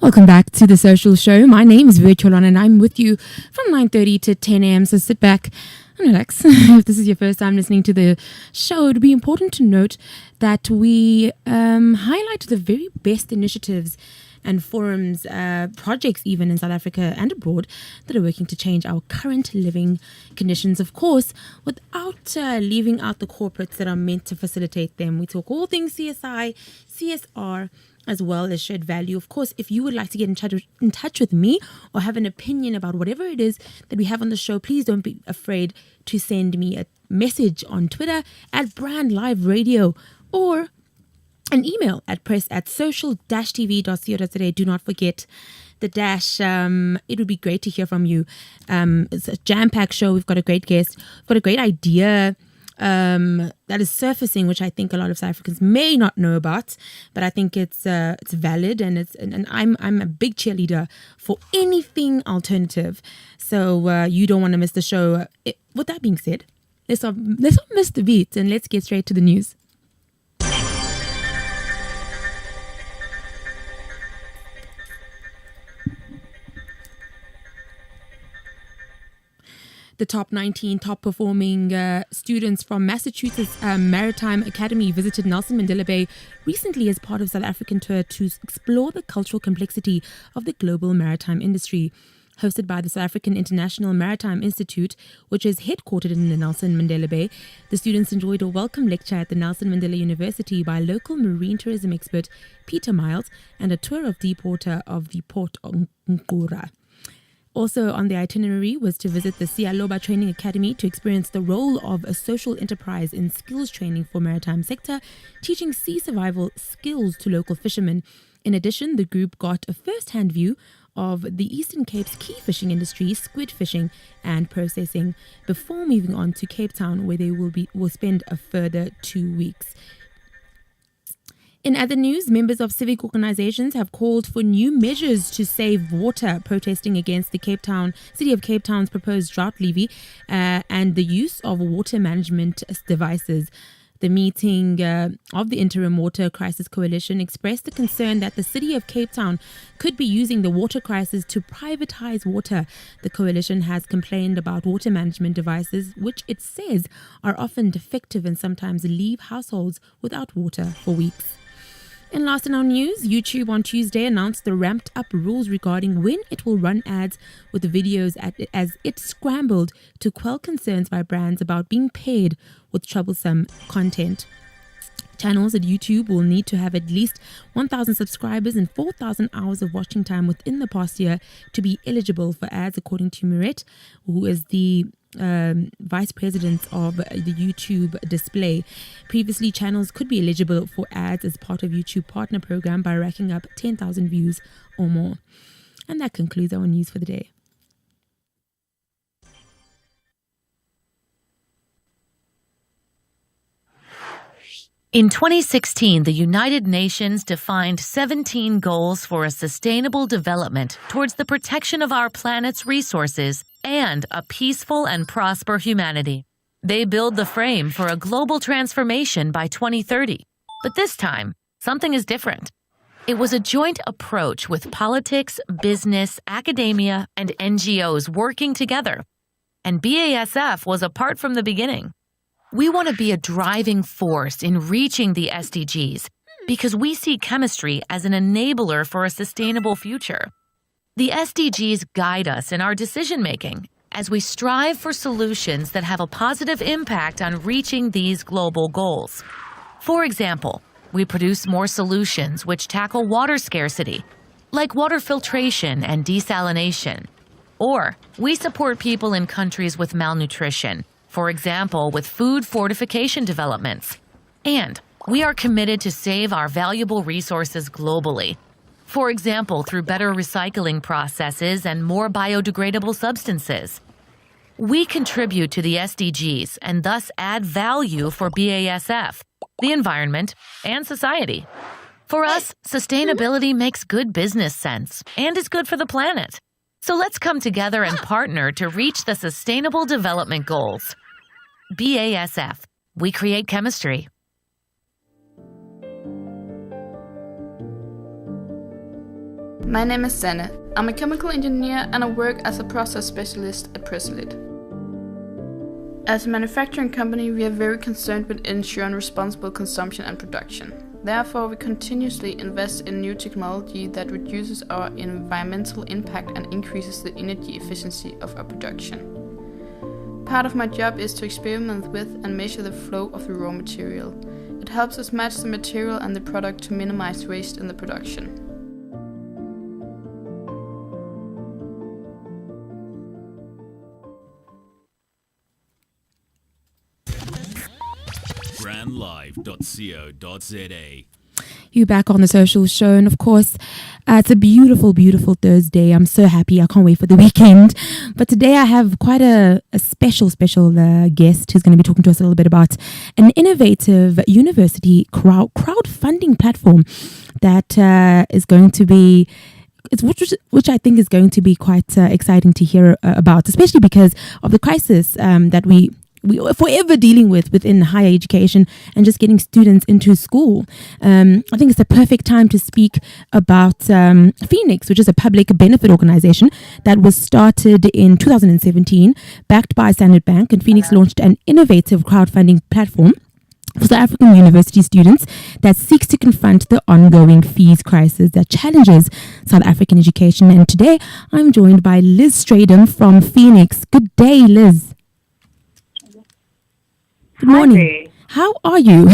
Welcome back to The Social Show. My name is Virtualan and I'm with you from 9:30 to 10 a.m. So sit back and relax. If this is your first time listening to the show, it would be important to note that we highlight the very best initiatives and forums, projects even in South Africa and abroad that are working to change our current living conditions, of course, without leaving out the corporates that are meant to facilitate them. We talk all things CSI, CSR, as well as shared value. Of course, if you would like to get in touch with me or have an opinion about whatever it is that we have on the show, please don't be afraid to send me a message on Twitter at Brand Live Radio or an email at press@social-tv.co.za. Do not forget the dash. It would be great to hear from you. It's a jam-packed show. We've got a great guest. We've got a great idea that is surfacing, which I think a lot of South Africans may not know about, but I think it's valid, and I'm a big cheerleader for anything alternative. So you don't want to miss the show. With that being said, let's not miss the beat and let's get straight to the news. The top 19 top-performing students from Massachusetts Maritime Academy visited Nelson Mandela Bay recently as part of South African tour to explore the cultural complexity of the global maritime industry. Hosted by the South African International Maritime Institute, which is headquartered in the Nelson Mandela Bay, the students enjoyed a welcome lecture at the Nelson Mandela University by local marine tourism expert Peter Miles and a tour of deep water of the port of Ngqura. Also on the itinerary was to visit the Sialoba Training Academy to experience the role of a social enterprise in skills training for maritime sector, teaching sea survival skills to local fishermen. In addition, the group got a first-hand view of the Eastern Cape's key fishing industry, squid fishing and processing, before moving on to Cape Town, where they will spend a further 2 weeks. In other news, members of civic organizations have called for new measures to save water, protesting against the City of Cape Town's proposed drought levy and the use of water management devices. The meeting of the Interim Water Crisis Coalition expressed the concern that the City of Cape Town could be using the water crisis to privatize water. The coalition has complained about water management devices, which it says are often defective and sometimes leave households without water for weeks. In last in our news, YouTube on Tuesday announced the ramped up rules regarding when it will run ads with the videos as it scrambled to quell concerns by brands about being paid with troublesome content. Channels at YouTube will need to have at least 1,000 subscribers and 4,000 hours of watching time within the past year to be eligible for ads, according to Miret, who is the vice president of the YouTube display. Previously, channels could be eligible for ads as part of YouTube partner program by racking up 10,000 views or more. And that concludes our news for the day. In 2016, the United Nations defined 17 goals for a sustainable development towards the protection of our planet's resources and a peaceful and prosperous humanity. They build the frame for a global transformation by 2030. But this time, something is different. It was a joint approach with politics, business, academia, and NGOs working together. And BASF was apart from the beginning. We want to be a driving force in reaching the SDGs because we see chemistry as an enabler for a sustainable future. The SDGs guide us in our decision-making as we strive for solutions that have a positive impact on reaching these global goals. For example, we produce more solutions which tackle water scarcity, like water filtration and desalination. Or we support people in countries with malnutrition, for example, with food fortification developments. And we are committed to save our valuable resources globally, for example, through better recycling processes and more biodegradable substances. We contribute to the SDGs and thus add value for BASF, the environment, and society. For us, sustainability makes good business sense and is good for the planet. So let's come together and partner to reach the Sustainable Development Goals. BASF. We create chemistry. My name is Senne. I'm a chemical engineer and I work as a process specialist at Presolid. As a manufacturing company, we are very concerned with ensuring responsible consumption and production. Therefore, we continuously invest in new technology that reduces our environmental impact and increases the energy efficiency of our production. Part of my job is to experiment with and measure the flow of the raw material. It helps us match the material and the product to minimize waste in the production. brandlive.co.za. You back on the social show, and of course, it's a beautiful, beautiful Thursday. I'm so happy. I can't wait for the weekend. But today I have quite a special guest who's going to be talking to us a little bit about an innovative university crowdfunding platform that is going to be which I think is going to be quite exciting to hear about, especially because of the crisis that we are forever dealing within higher education and just getting students into school. I think it's the perfect time to speak about Feenix, which is a public benefit organization that was started in 2017, backed by Standard Bank, and Feenix launched an innovative crowdfunding platform for South African university students that seeks to confront the ongoing fees crisis that challenges South African education. And today I'm joined by Liz Straydon from Feenix. Good day, Liz. Good morning. How are you?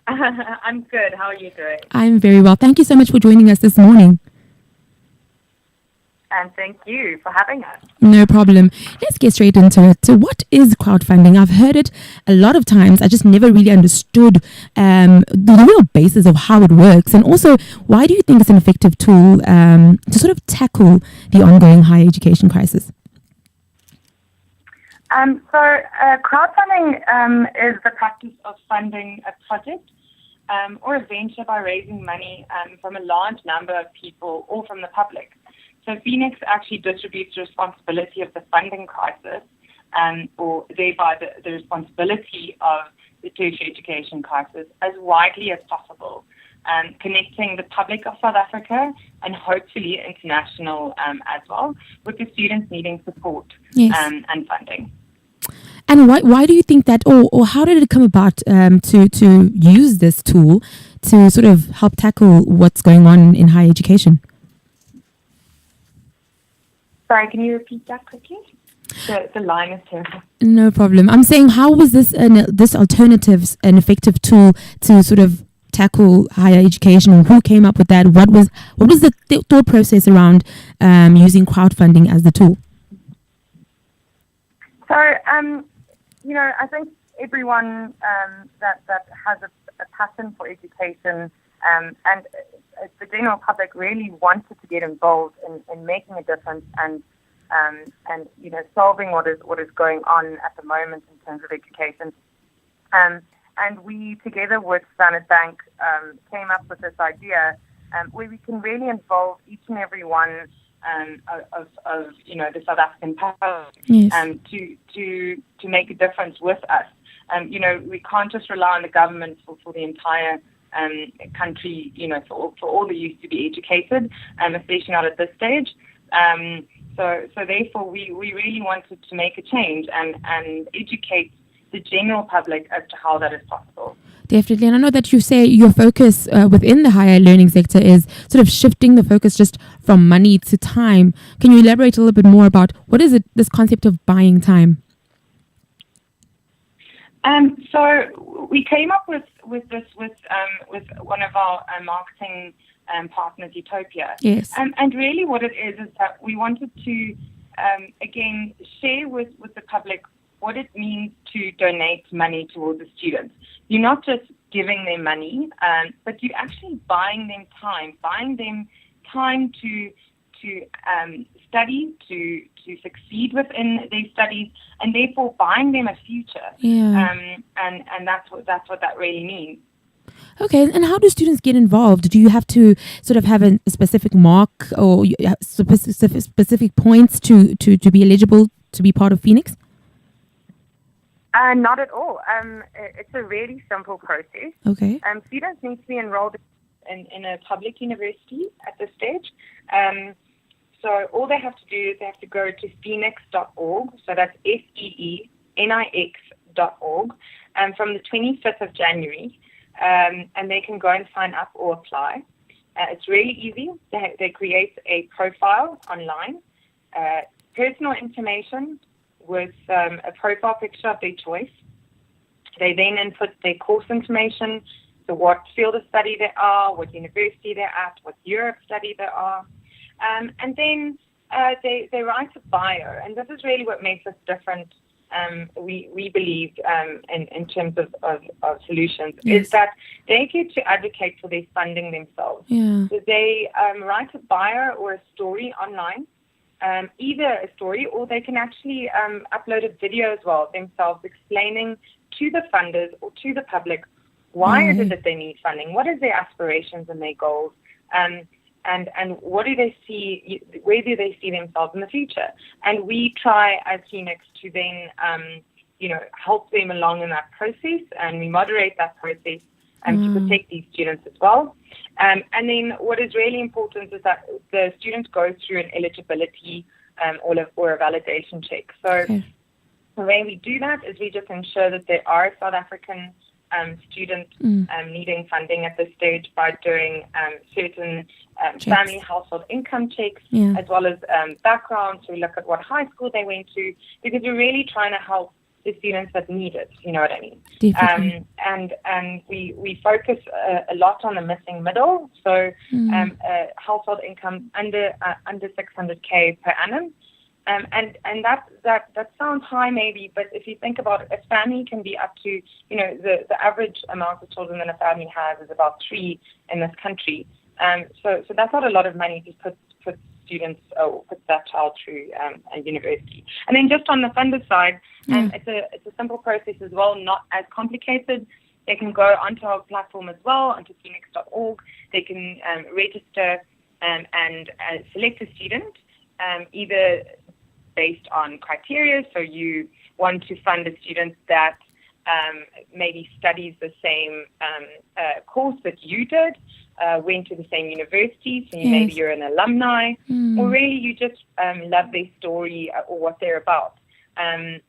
I'm good. How are you doing? I'm very well. Thank you so much for joining us this morning. And thank you for having us. No problem. Let's get straight into it. So what is crowdfunding? I've heard it a lot of times. I just never really understood the real basis of how it works. And also, why do you think it's an effective tool to sort of tackle the ongoing higher education crisis? Crowdfunding is the practice of funding a project or a venture by raising money from a large number of people or from the public. So Feenix actually distributes the responsibility of the funding crisis or thereby the responsibility of the tertiary education crisis as widely as possible, connecting the public of South Africa and hopefully international as well with the students needing support and funding. And why do you think that, or how did it come about to use this tool to sort of help tackle what's going on in higher education? Sorry, can you repeat that quickly? The line is terrible. No problem. I'm saying, how was this alternatives an effective tool to sort of tackle higher education? Who came up with that? What was the thought process around using crowdfunding as the tool? So, I think everyone that has a passion for education and the general public really wanted to get involved in making a difference and solving what is going on at the moment in terms of education. And we, together with Standard Bank, came up with this idea where we can really involve each and every one of the South African public to make a difference with us. We can't just rely on the government for the entire country, for all the youth to be educated, especially not at this stage. So therefore, we really wanted to make a change and educate the general public as to how that is possible. Definitely. And I know that you say your focus within the higher learning sector is sort of shifting the focus just from money to time. Can you elaborate a little bit more about what is this concept of buying time? So we came up with this with one of our marketing partners, Utopia. Yes. And really what it is that we wanted to, again, share with the public what it means to donate money towards the students. You're not just giving them money, but you're actually buying them time to study, to succeed within their studies, and therefore buying them a future. Yeah. And that's what that really means. Okay, and how do students get involved? Do you have to sort of have a specific mark or specific points to be eligible to be part of Feenix? Not at all. It's a really simple process. Okay. Students need to be enrolled in a public university at this stage. So all they have to do is they have to go to feenix.org. So that's FEENIX.org from the 25th of January. And they can go and sign up or apply. It's really easy. They create a profile online, personal information with a profile picture of their choice. They then input their course information, so what field of study they are, what university they're at, what year of study they are. And then they write a bio, and this is really what makes us different. We believe in terms of solutions, yes. is that they get to advocate for their funding themselves. Yeah. So they write a bio or a story online, either a story or they can actually upload a video as well themselves explaining to the funders or to the public why is it that they need funding, what is their aspirations and their goals, and what do they see, where do they see themselves in the future? And we try as Feenix to then, help them along in that process, and we moderate that process to protect these students as well. And then what is really important is that the students go through an eligibility or a validation check. So the way we do that is we just ensure that there are South African students needing funding at this stage by doing certain family household income checks, as well as background. So we look at what high school they went to, because we're really trying to help the students that need it, you know what I mean? And we focus a lot on the missing middle, so household income under 600K per annum. And that sounds high maybe, but if you think about it, a family can be up to, the average amount of children that a family has is about 3 in this country. So that's not a lot of money to put students or put that child through a university. And then just on the funder side, it's a simple process as well, not as complicated. They can go onto our platform as well, onto feenix.org. They can register and select a student, either based on criteria. So you want to fund a student that maybe studies the same course that you did, went to the same university, so maybe you're an alumni, or really you just love their story or what they're about. And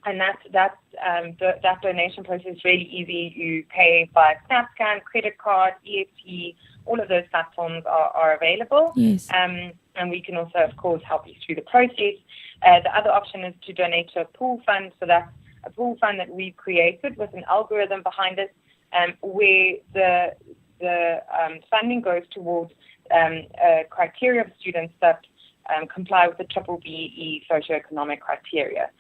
that donation process is really easy. You pay by SnapScan, credit card, EFT, all of those platforms are available. Yes. And we can also, of course, help you through the process. The other option is to donate to a pool fund. So that's a pool fund that we've created with an algorithm behind it, where the funding goes towards criteria of students that comply with the BBBE socioeconomic criteria.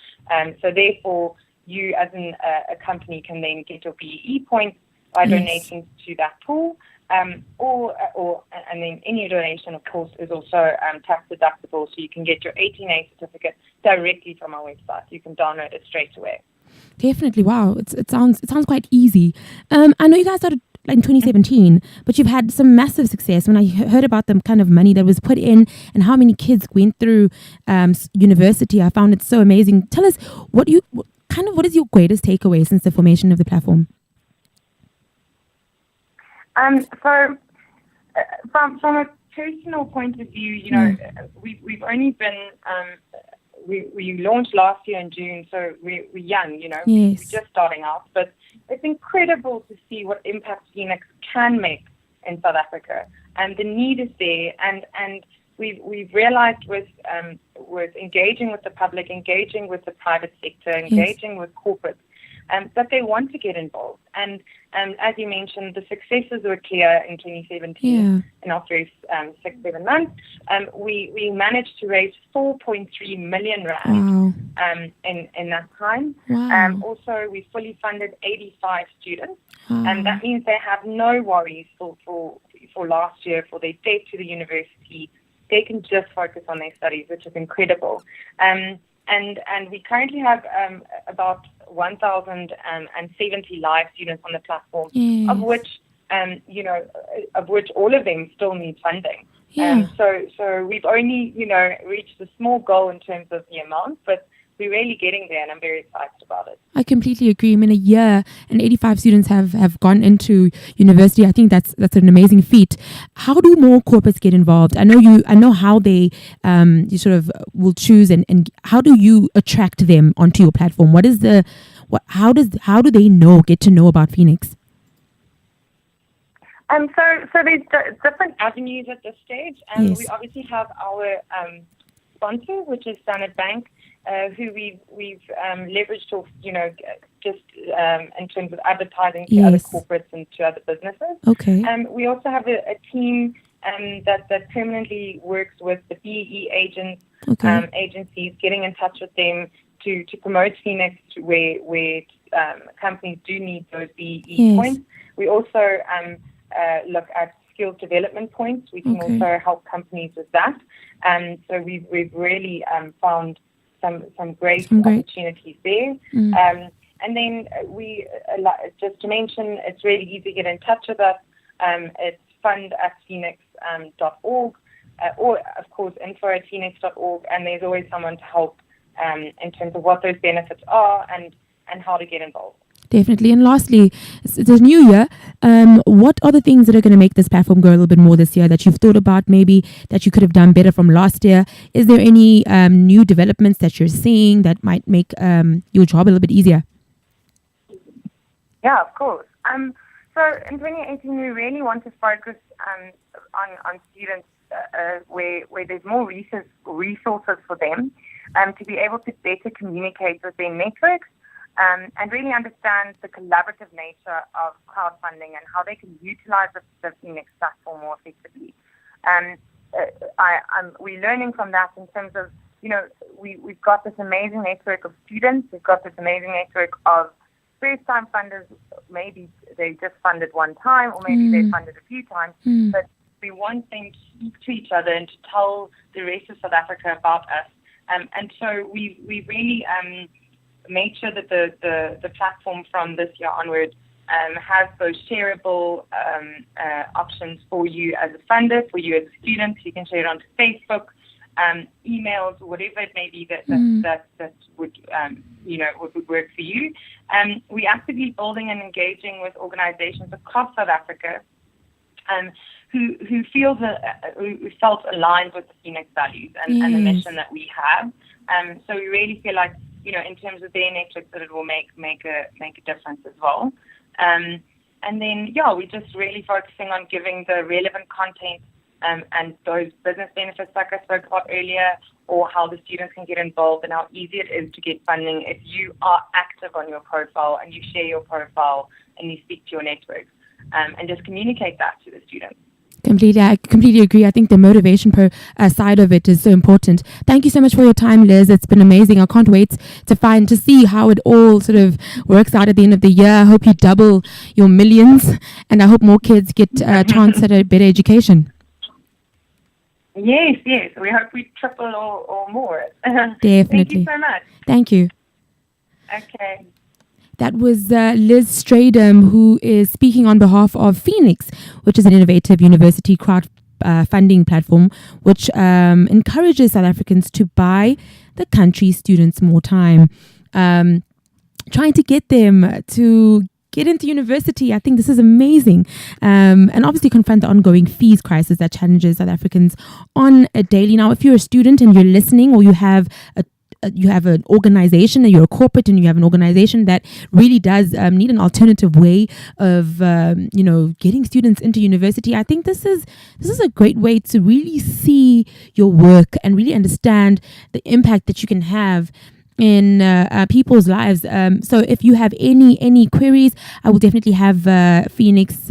So therefore, you as a company can then get your BEE points by donating to that pool. And then any donation, of course, is also tax deductible, so you can get your 18A certificate directly from our website. You can download it straight away. Definitely, wow! It sounds quite easy. I know you guys started in 2017, but you've had some massive success. When I heard about the kind of money that was put in and how many kids went through university, I found it so amazing. Tell us what is your greatest takeaway since the formation of the platform? So, from a personal point of view, we've only been we launched last year in June, so we're young, we're just starting out. But it's incredible to see what impact Feenix can make in South Africa, and the need is there. And we've realized with engaging with the public, engaging with the private sector, engaging with corporates, that they want to get involved. And as you mentioned, the successes were clear in 2017 in our first 6-7 months. We managed to raise 4.3 million rand in that time. Wow. Also, we fully funded 85 students, and that means they have no worries for last year for their debt to the university. They can just focus on their studies, which is incredible. And we currently have about 1,070 live students on the platform, of which all of them still need funding. So we've only reached a small goal in terms of the amount, but we're really getting there, and I'm very excited about it. I completely agree. I mean, a year and 85 students have gone into university. I think that's an amazing feat. How do more corporates get involved? I know how they you sort of will choose, and how do you attract them onto your platform? How do they get to know about Feenix? So there's different avenues at this stage. Yes. We obviously have our sponsor, which is Standard Bank, who we've leveraged off, just in terms of advertising to other corporates and to other businesses. Okay. We also have a team that permanently works with the BEE agents, agencies, getting in touch with them to promote Feenix where companies do need those BEE points. We also look at skills development points. We can also help companies with that. So we've really found some great opportunities there. And then just to mention, it's really easy to get in touch with us. It's fund@feenix.org, or of course info@feenix.org, and there's always someone to help in terms of what those benefits are and how to get involved. Definitely. And lastly, it's a new year. What are the things that are going to make this platform grow a little bit more this year that you've thought about, maybe that you could have done better from last year? Is there any new developments that you're seeing that might make your job a little bit easier? Yeah, of course. So in 2018, we really want to focus on students where there's more resources for them to be able to better communicate with their networks. And really understand the collaborative nature of crowdfunding and how they can utilize the Feenix platform more effectively. We're learning from that in terms of, we've got this amazing network of students. We've got this amazing network of first-time funders. Maybe they just funded one time, or maybe they funded a few times. But we want them to speak to each other and to tell the rest of South Africa about us. And so we really made sure that the platform from this year onward has those shareable options for you as a funder, for you as a student. You can share it onto Facebook, emails, whatever it may be that would would work for you. We're actively building and engaging with organizations across South Africa who felt aligned with the Feenix values and the mission that we have. So we really feel like, in terms of their networks, that it will make a difference as well. And then, we're just really focusing on giving the relevant content and those business benefits, like I spoke about earlier, or how the students can get involved and how easy it is to get funding if you are active on your profile and you share your profile and you speak to your networks, and just communicate that to the students. I completely agree. I think the motivation side of it is so important. Thank you so much for your time, Liz. It's been amazing. I can't wait to see how it all sort of works out at the end of the year. I hope you double your millions, and I hope more kids get a chance at a better education. Yes. We hope we triple or more. Definitely. Thank you so much. Thank you. Okay. That was Liz Stradum, who is speaking on behalf of Feenix, which is an innovative university crowdfunding platform which encourages South Africans to buy the country's students more time, trying to get them to get into university. I think this is amazing, and obviously confront the ongoing fees crisis that challenges South Africans on a daily. Now, if you're a student and you're listening, or you have an organization, and you're a corporate and you have an organization that really does need an alternative way of getting students into university, I think this is a great way to really see your work and really understand the impact that you can have in people's lives. So if you have any queries, I will definitely have Feenix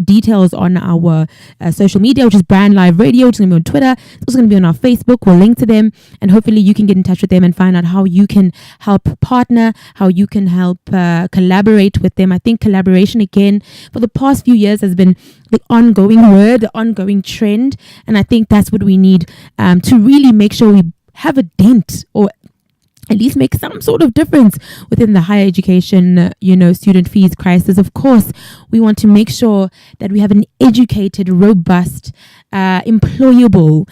details on our social media, which is Brand Live Radio, which is going to be on Twitter. It's also going to be on our Facebook. We'll link to them, and hopefully you can get in touch with them and find out how you can help partner, how you can help collaborate with them. I think collaboration, again, for the past few years has been the ongoing word, the ongoing trend, and I think that's what we need to really make sure we have a dent, or at least make some sort of difference within the higher education, student fees crisis. Of course, we want to make sure that we have an educated, robust, employable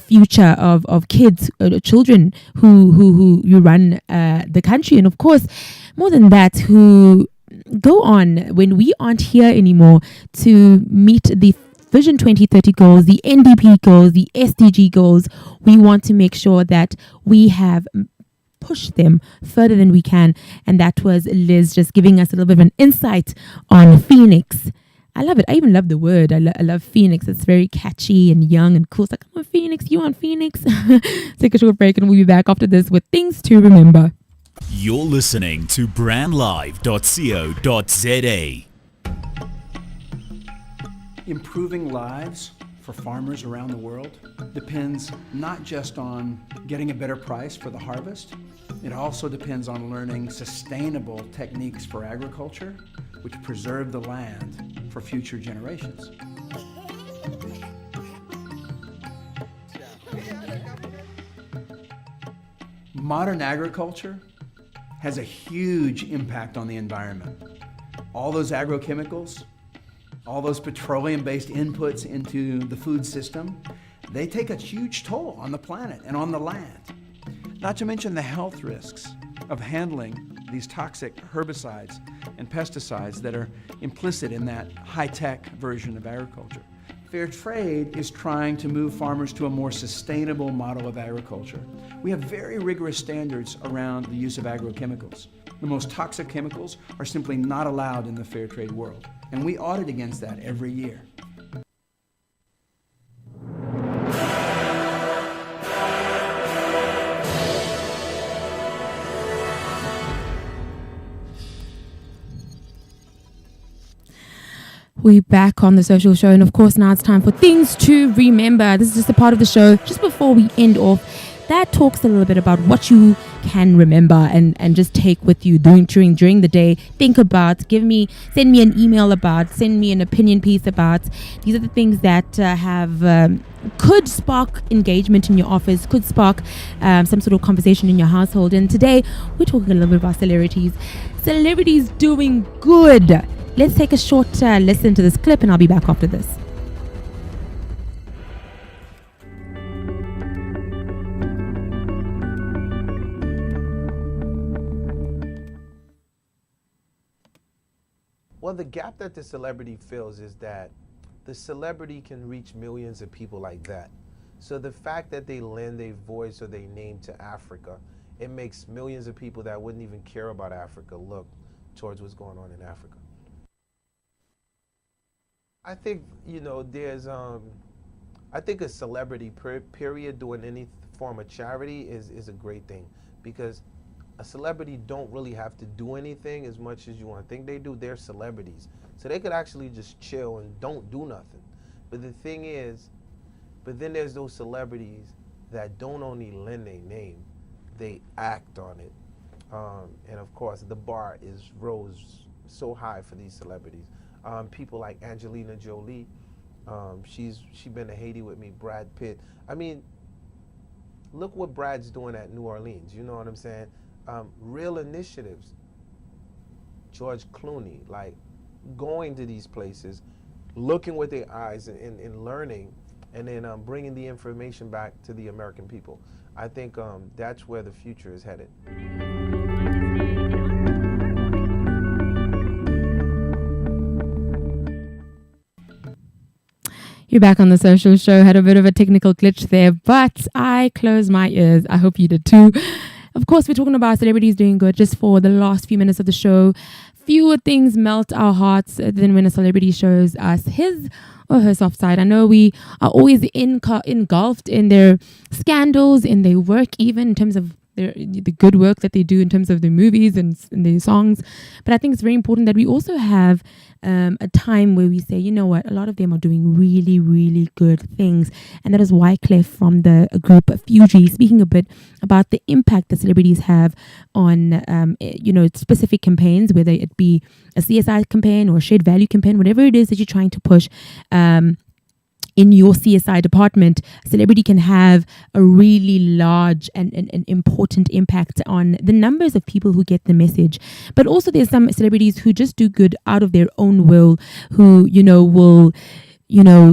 future of kids, children who run the country. And of course, more than that, who go on when we aren't here anymore to meet the Vision 2030 goals, the NDP goals, the SDG goals. We want to make sure that we have push them further than we can. And that was Liz just giving us a little bit of an insight on Feenix. I love it. I even love the word. I love Feenix. It's very catchy and young and cool. It's like, I'm on Feenix, you on Feenix. Take a short break and we'll be back after this with things to remember. You're listening to brandlive.co.za. Improving lives for farmers around the world depends not just on getting a better price for the harvest, it also depends on learning sustainable techniques for agriculture, which preserve the land for future generations. Modern agriculture has a huge impact on the environment. All those agrochemicals, all those petroleum-based inputs into the food system, they take a huge toll on the planet and on the land. Not to mention the health risks of handling these toxic herbicides and pesticides that are implicit in that high-tech version of agriculture. Fair trade is trying to move farmers to a more sustainable model of agriculture. We have very rigorous standards around the use of agrochemicals. The most toxic chemicals are simply not allowed in the fair trade world, and we audit against that every year. We're back on the social show, and of course now it's time for things to remember. This is just a part of the show just before we end off that talks a little bit about what you can remember and just take with you during the day. Think about, send me an email about, send me an opinion piece about. These are the things that could spark engagement in your office, could spark some sort of conversation in your household. And today we're talking a little bit about celebrities doing good. Let's take a short listen to this clip and I'll be back after this. Well, the gap that the celebrity fills is that the celebrity can reach millions of people like that. So the fact that they lend a voice or they name to Africa, it makes millions of people that wouldn't even care about Africa look towards what's going on in Africa. I think, there's, I think a celebrity period doing any form of charity is a great thing, because a celebrity don't really have to do anything as much as you want to think they do. They're celebrities. So they could actually just chill and don't do nothing. But the thing is, then there's those celebrities that don't only lend their name, they act on it. And of course, the bar rose so high for these celebrities. People like Angelina Jolie, she's been to Haiti with me, Brad Pitt. I mean, look what Brad's doing at New Orleans, you know what I'm saying? Real initiatives. George Clooney, like going to these places, looking with their eyes and learning, and then bringing the information back to the American people. I think that's where the future is headed. You're back on the social show. Had a bit of a technical glitch there, but I closed my ears. I hope you did too. Of course, we're talking about celebrities doing good. Just for the last few minutes of the show, fewer things melt our hearts than when a celebrity shows us his or her soft side. I know we are always engulfed in their scandals, in their work, even in terms of the good work that they do in terms of their movies and their songs. But I think it's very important that we also have a time where we say, you know what, a lot of them are doing really, really good things. And that is Wyclef from the group Fuji, speaking a bit about the impact that celebrities have on, specific campaigns, whether it be a CSI campaign or a shared value campaign, whatever it is that you're trying to push. in your CSI department, a celebrity can have a really large and important impact on the numbers of people who get the message. But also there's some celebrities who just do good out of their own will, who, will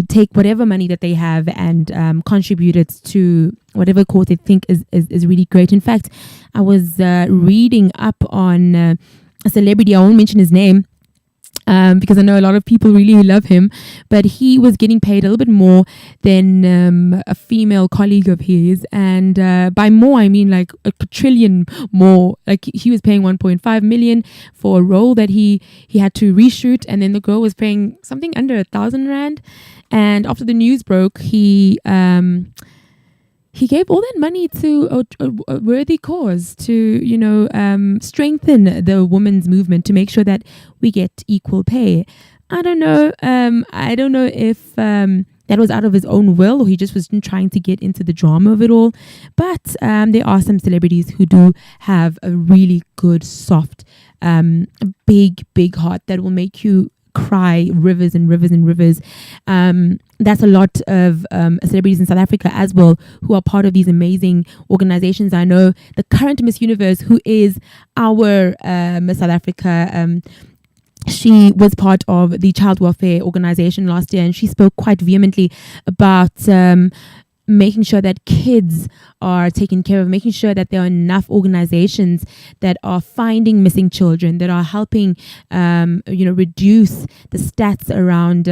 take whatever money that they have and contribute it to whatever cause they think is really great. In fact, I was reading up on a celebrity. I won't mention his name, because I know a lot of people really love him, but he was getting paid a little bit more than a female colleague of his. And by more, I mean like a quadrillion more. Like he was paying 1.5 million for a role that he had to reshoot. And then the girl was paying something under 1,000 rand. And after the news broke, he gave all that money to a worthy cause, to, strengthen the women's movement, to make sure that we get equal pay. I don't know. I don't know if that was out of his own will or he just was trying to get into the drama of it all. But there are some celebrities who do have a really good, soft, big heart that will make you cry rivers and rivers and rivers. That's a lot of celebrities in South Africa as well who are part of these amazing organizations. I know the current Miss Universe, who is our Miss South Africa, she was part of the child welfare organization last year, and she spoke quite vehemently about making sure that kids are taken care of, making sure that there are enough organizations that are finding missing children, that are helping, reduce the stats around,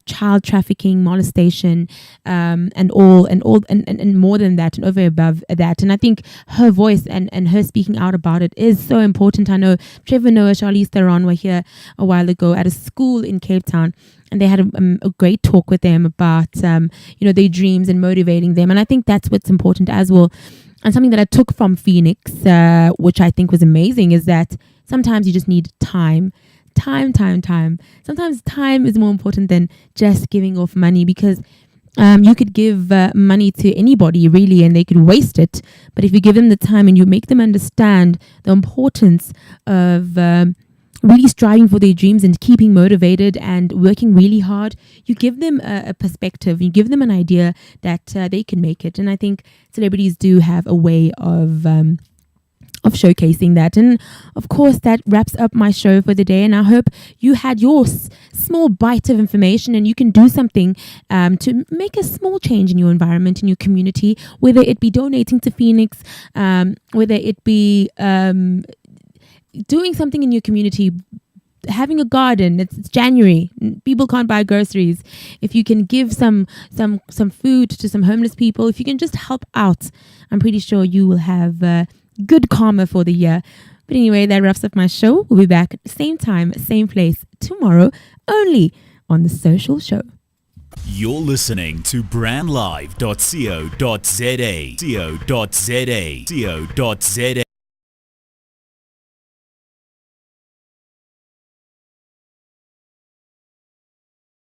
child trafficking, molestation, and more than that, and over and above that. And I think her voice and her speaking out about it is so important. I know Trevor Noah, Charlize Theron were here a while ago at a school in Cape Town, and they had a great talk with them about, their dreams and motivating them. And I think that's what's important as well. And something that I took from Feenix, which I think was amazing, is that sometimes you just need time. Sometimes time is more important than just giving off money, because you could give money to anybody really and they could waste it. But if you give them the time and you make them understand the importance of really striving for their dreams and keeping motivated and working really hard, you give them a perspective, you give them an idea that they can make it. And I think celebrities do have a way of showcasing that. And of course, that wraps up my show for the day. And I hope you had your small bite of information and you can do something to make a small change in your environment, in your community, whether it be donating to Feenix, whether it be doing something in your community, having a garden. It's January, people can't buy groceries. If you can give some food to some homeless people, if you can just help out, I'm pretty sure you will have good karma for the year. But anyway, that wraps up my show. We'll be back at the same time, same place tomorrow, only on The Social Show. You're listening to brandlive.co.za.